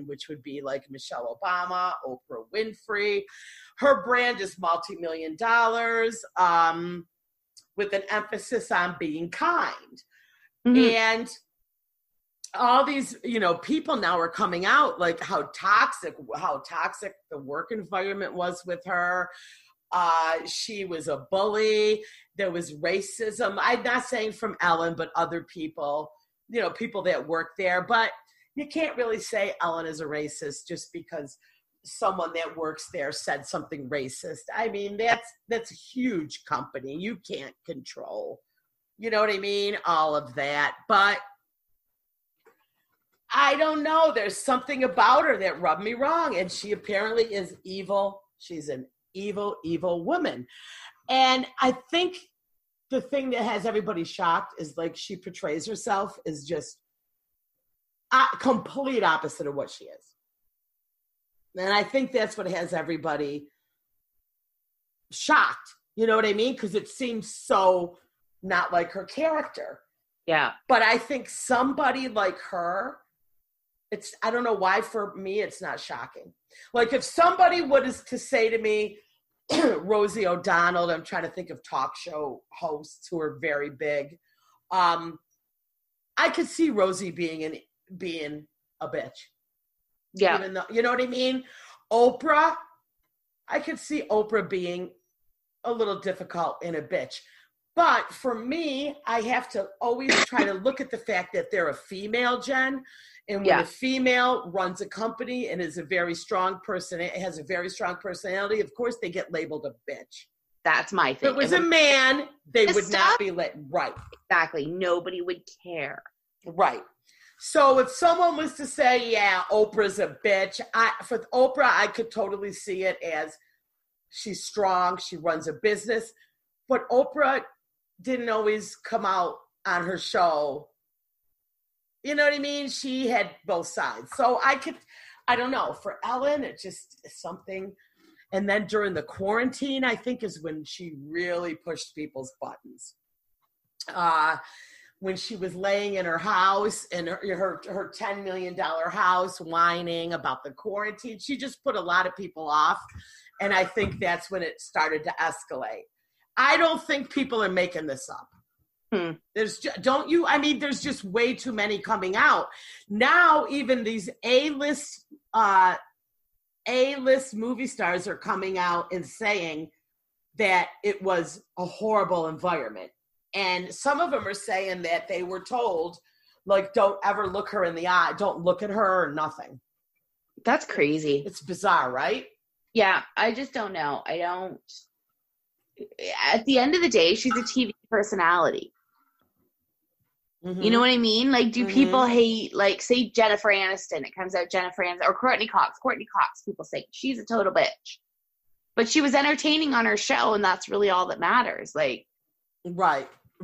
which would be like Michelle Obama, Oprah Winfrey. Her brand is multi-million dollars, with an emphasis on being kind. Mm-hmm. And all these, people now are coming out like how toxic the work environment was with her. She was a bully. There was racism. I'm not saying from Ellen, but other people, people that work there. But you can't really say Ellen is a racist just because someone that works there said something racist. I mean, that's a huge company. You can't control, you know what I mean? All of that. But I don't know. There's something about her that rubbed me wrong. And she apparently is evil. She's an evil, evil woman. And I think the thing that has everybody shocked is like she portrays herself as just a complete opposite of what she is. And I think that's what has everybody shocked. You know what I mean? Because it seems so not like her character. Yeah. But I think somebody like her, I don't know why for me it's not shocking. Like if somebody was to say to me, Rosie O'Donnell, I'm trying to think of talk show hosts who are very big. I could see Rosie being a bitch. Yeah. Even though, you know what I mean? Oprah, I could see Oprah being a little difficult and a bitch. But for me, I have to always try to look at the fact that they're a female, Jen. And when a female runs a company and is a very strong person, it has a very strong personality, of course they get labeled a bitch. That's my thing. If it was a man, they would not be right. Exactly. Nobody would care. Right. So if someone was to say, yeah, Oprah's a bitch, for Oprah, I could totally see it as she's strong, she runs a business. But Oprah didn't always come out on her show. You know what I mean? She had both sides. So I don't know. For Ellen, it just is something. And then during the quarantine, I think is when she really pushed people's buttons. When she was laying in her house, in her $10 million house, whining about the quarantine, she just put a lot of people off. And I think that's when it started to escalate. I don't think people are making this up. There's just way too many coming out. Now, even these A-list movie stars are coming out and saying that it was a horrible environment. And some of them are saying that they were told, like, don't ever look her in the eye. Don't look at her or nothing. That's crazy. It's bizarre, right? Yeah, I just don't know. At the end of the day, she's a TV personality. Mm-hmm. You know what I mean? Like, do people hate, like, say Jennifer Aniston, it comes out Jennifer Aniston, or Courtney Cox, people say she's a total bitch. But she was entertaining on her show, and that's really all that matters. Like,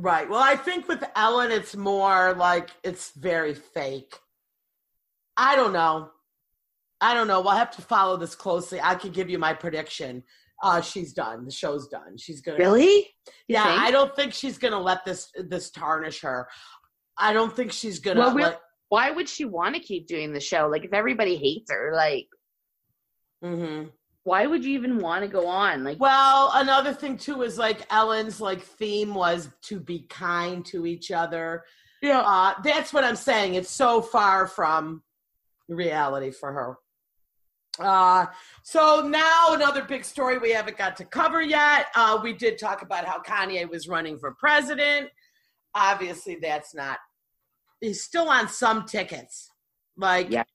Right. Well, I think with Ellen, it's more like it's very fake. I don't know. We'll have to follow this closely. I could give you my prediction. She's done. The show's done. She's gonna. Really? Yeah, I don't think she's gonna let this tarnish her. I don't think she's gonna. Well, why would she want to keep doing the show? Like, if everybody hates her, like, why would you even want to go on? Like, well, another thing too is like Ellen's like theme was to be kind to each other. Yeah, that's what I'm saying. It's so far from reality for her. So now another big story we haven't got to cover yet. We did talk about how Kanye was running for president. Obviously, he's still on some tickets, like a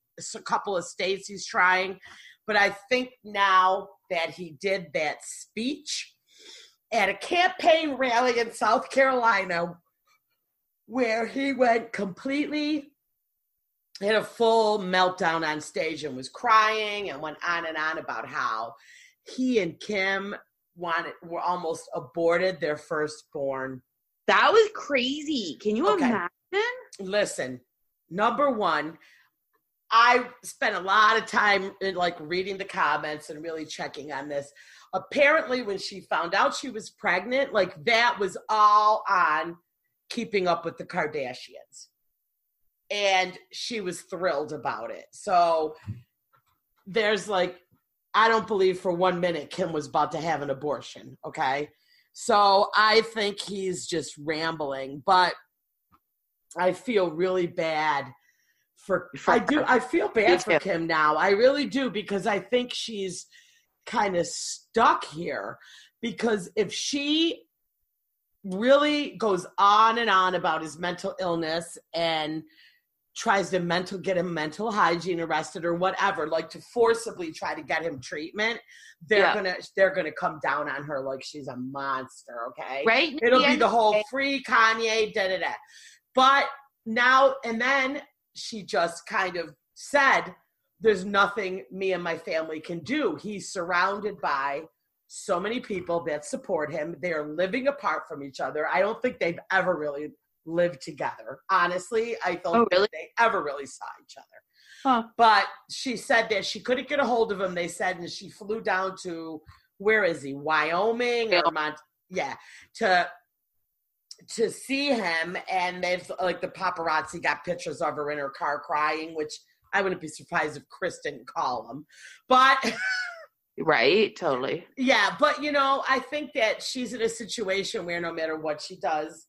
couple of states he's trying. But I think now that he did that speech at a campaign rally in South Carolina where he went completely, had a full meltdown on stage and was crying and went on and on about how he and Kim were almost aborted their firstborn. That was crazy. Can you imagine? Listen, number one, I spent a lot of time like reading the comments and really checking on this. Apparently, when she found out she was pregnant, like that was all on Keeping Up with the Kardashians. and she was thrilled about it. So there's like, I don't believe for 1 minute Kim was about to have an abortion, okay? So I think he's just rambling, but I feel really bad I feel bad for Kim now. I really do, because I think she's kind of stuck here, because if she really goes on and on about his mental illness and tries to get him mental hygiene arrested or whatever, like to forcibly try to get him treatment, they're gonna come down on her like she's a monster, okay? Right? It'll be the whole free Kanye, da-da-da. But now, and then she just kind of said, there's nothing me and my family can do. He's surrounded by so many people that support him. They are living apart from each other. I don't think they've ever really lived together. Honestly, I don't think they ever really saw each other. Huh. But she said that she couldn't get a hold of him, they said, and she flew down to, where is he? Wyoming or to see him, and they've, like, the paparazzi got pictures of her in her car crying, which I wouldn't be surprised if Chris didn't call him. But right, totally. Yeah, but I think that she's in a situation where no matter what she does,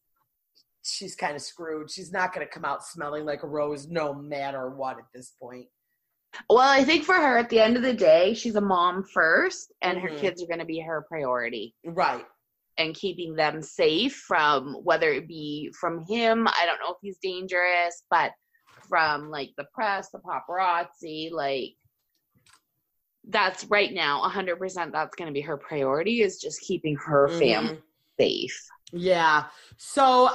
she's kind of screwed. She's not going to come out smelling like a rose no matter what at this point. Well, I think for her, at the end of the day, she's a mom first, and her kids are going to be her priority. Right. And keeping them safe from, whether it be from him, I don't know if he's dangerous, but from, like, the press, the paparazzi, like, that's right now, 100% that's going to be her priority, is just keeping her family safe. Yeah. So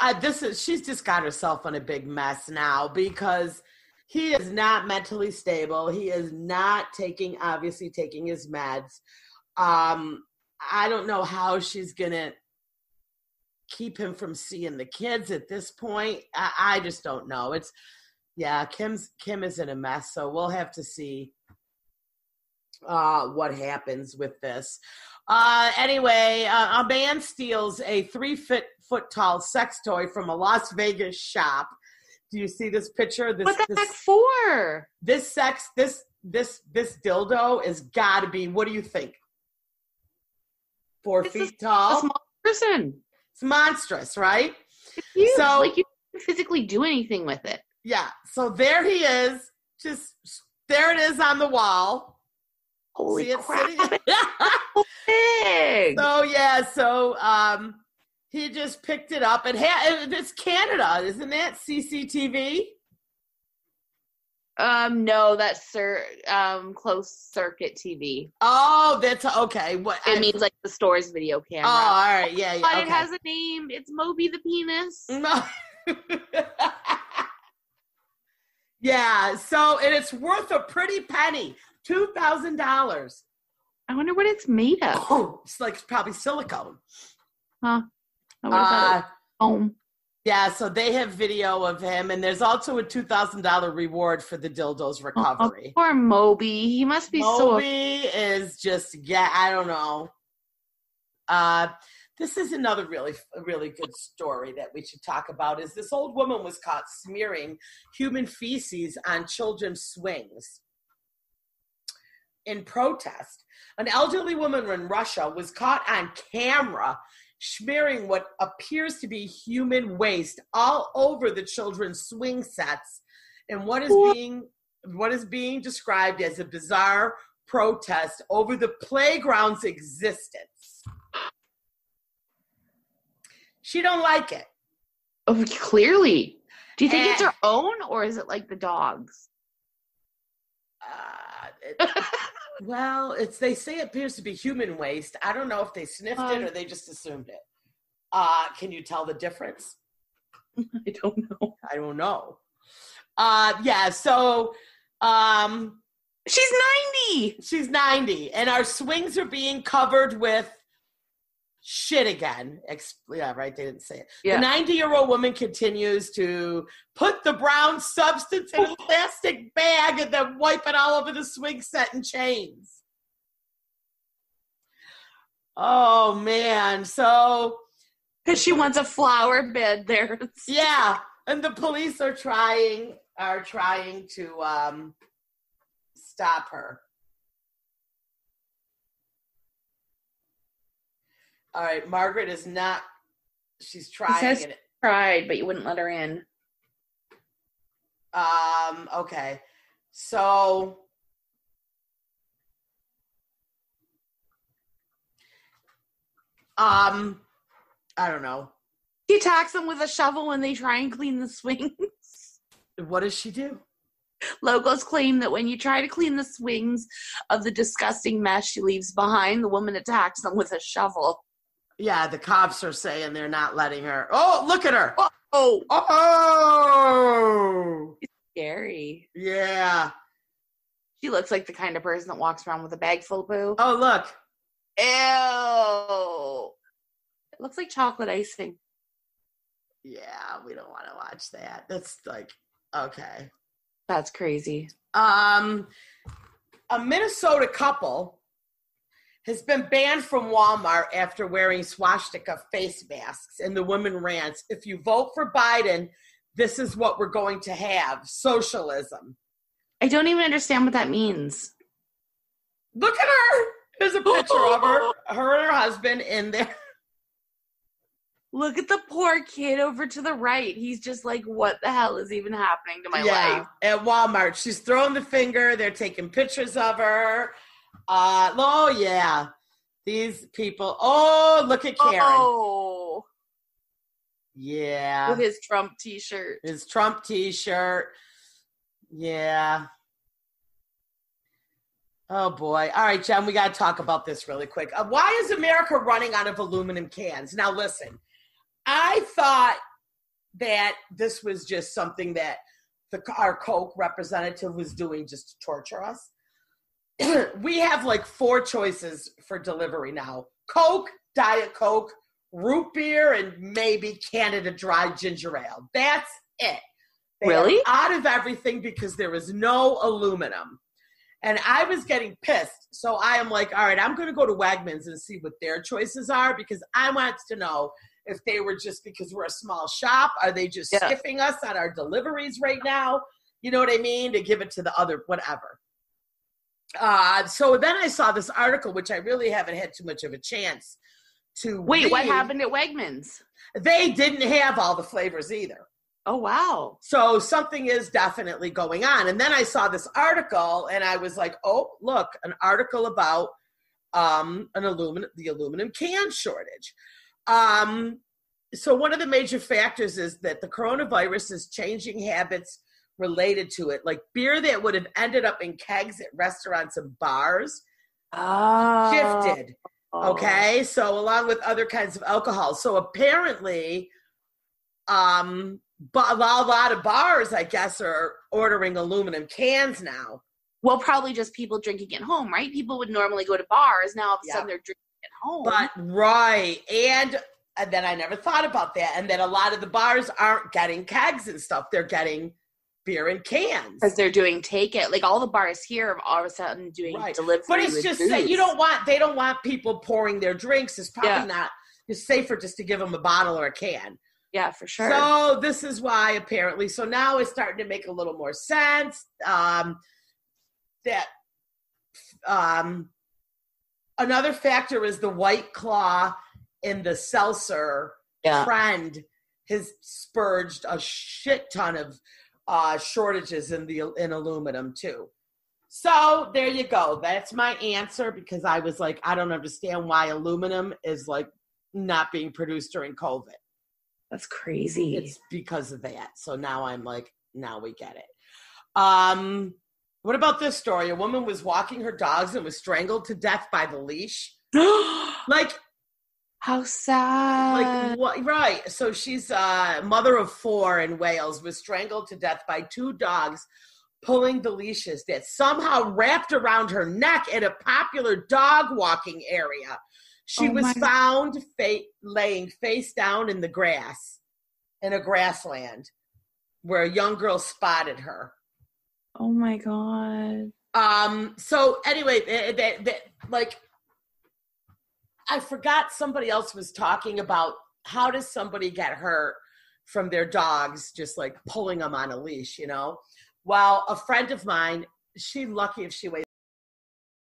she's just got herself in a big mess now, because he is not mentally stable. He is not obviously taking his meds. I don't know how she's going to keep him from seeing the kids at this point. I just don't know. Kim is in a mess, so we'll have to see what happens with this. Anyway, a man steals a 3-foot tall sex toy from a Las Vegas shop. Do you see this picture? What the heck for? This dildo is got to be, what do you think? 4 feet tall? A small person. It's monstrous, right? It's huge. So, like, you can't physically do anything with it. Yeah. So there he is. There it is on the wall. Holy crap. Big. So he just picked it up, and it's Canada, isn't it? CCTV? No, that's closed circuit TV. Oh, that's okay. It means like the store's video camera. Oh, all right, yeah. But okay. It has a name. It's Moby the Penis. No. Yeah. So, and it's worth a pretty penny, $2,000. I wonder what it's made of. Oh, it's like probably silicone. Huh? Foam. Yeah, so they have video of him, and there's also a $2,000 reward for the dildo's recovery. Oh, poor Moby. He must be Moby is just, I don't know. This is another really, really good story that we should talk about, is this old woman was caught smearing human feces on children's swings in protest. An elderly woman in Russia was caught on camera smearing what appears to be human waste all over the children's swing sets, and what is being described as a bizarre protest over the playground's existence. She don't like it. Oh, clearly. Do you think it's her own, or is it like the dogs? Well, they say it appears to be human waste. I don't know if they sniffed it or they just assumed it. Can you tell the difference? I don't know. I don't know. Yeah, so she's 90. She's 90, and our swings are being covered with shit again. Yeah, right, they didn't say it. Yeah. The 90-year-old woman continues to put the brown substance in a plastic bag and then wipe it all over the swing set and chains. Oh, man. So... because she wants a flower bed there. Yeah, and the police are trying are trying to stop her. All right, Margaret is not. She's trying. It says tried, but you wouldn't let her in. Okay. So I don't know. She attacks them with a shovel when they try and clean the swings. What does she do? Locals claim that when you try to clean the swings of the disgusting mess she leaves behind, the woman attacks them with a shovel. Yeah, the cops are saying they're not letting her. Oh, look at her. Oh. Oh. It's scary. Yeah. She looks like the kind of person that walks around with a bag full of poo. Oh, look. Ew. It looks like chocolate icing. Yeah, we don't want to watch that. That's like, okay. That's crazy. A Minnesota couple has been banned from Walmart after wearing swastika face masks. And the woman rants, if you vote for Biden, this is what we're going to have, socialism. I don't even understand what that means. Look at her. There's a picture of her and her husband in there. Look at the poor kid over to the right. He's just like, what the hell is even happening to my life? At Walmart. She's throwing the finger. They're taking pictures of her. Oh, yeah. These people. Oh, look at Karen. Oh. Yeah. With his Trump t-shirt. His Trump t-shirt. Yeah. Oh, boy. All right, Jen, we got to talk about this really quick. Why is America running out of aluminum cans? Now, listen. I thought that this was just something that our Coke representative was doing just to torture us. We have like 4 choices for delivery now. Coke, Diet Coke, root beer, and maybe Canada Dry ginger ale. That's it. Really? Out of everything because there is no aluminum. And I was getting pissed. So I am like, all right, I'm going to go to Wegmans and see what their choices are because I want to know if they were just because we're a small shop. Are they just skipping us on our deliveries right now? You know what I mean? To give it to the other, whatever. So then I saw this article, which I really haven't had too much of a chance to read. What happened at Wegmans? They didn't have all the flavors either. Oh, wow. So something is definitely going on. And then I saw this article and I was like, oh, look, an article about the aluminum can shortage. So one of the major factors is that the coronavirus is changing habits related to it, like beer that would have ended up in kegs at restaurants and bars shifted. Okay, so along with other kinds of alcohol. So apparently, but a lot of bars, I guess, are ordering aluminum cans now. Well, probably just people drinking at home, right? People would normally go to bars. Now all of a sudden they're drinking at home. But right, and then I never thought about that. And then a lot of the bars aren't getting kegs and stuff; they're getting beer in cans because they're doing takeout. Like all the bars here are all of a sudden doing delivery. But it's just that they don't want people pouring their drinks. It's probably not. It's safer just to give them a bottle or a can. Yeah, for sure. So this is why apparently. So now it's starting to make a little more sense. That another factor is the White Claw in the seltzer trend has spurged a shit ton of shortages in aluminum too. So there you go. That's my answer because I was like, I don't understand why aluminum is like not being produced during COVID. That's crazy. It's because of that. So now I'm like, now we get it. What about this story? A woman was walking her dogs and was strangled to death by the leash. Like, how sad. Like, what? Right. So she's a mother of 4 in Wales, was strangled to death by 2 dogs pulling the leashes that somehow wrapped around her neck at a popular dog walking area. She was found laying face down in the grass, in a grassland, where a young girl spotted her. Oh my God. So anyway, like, I forgot somebody else was talking about how does somebody get hurt from their dogs, just like pulling them on a leash, you know? Well, a friend of mine, she's lucky if she weighs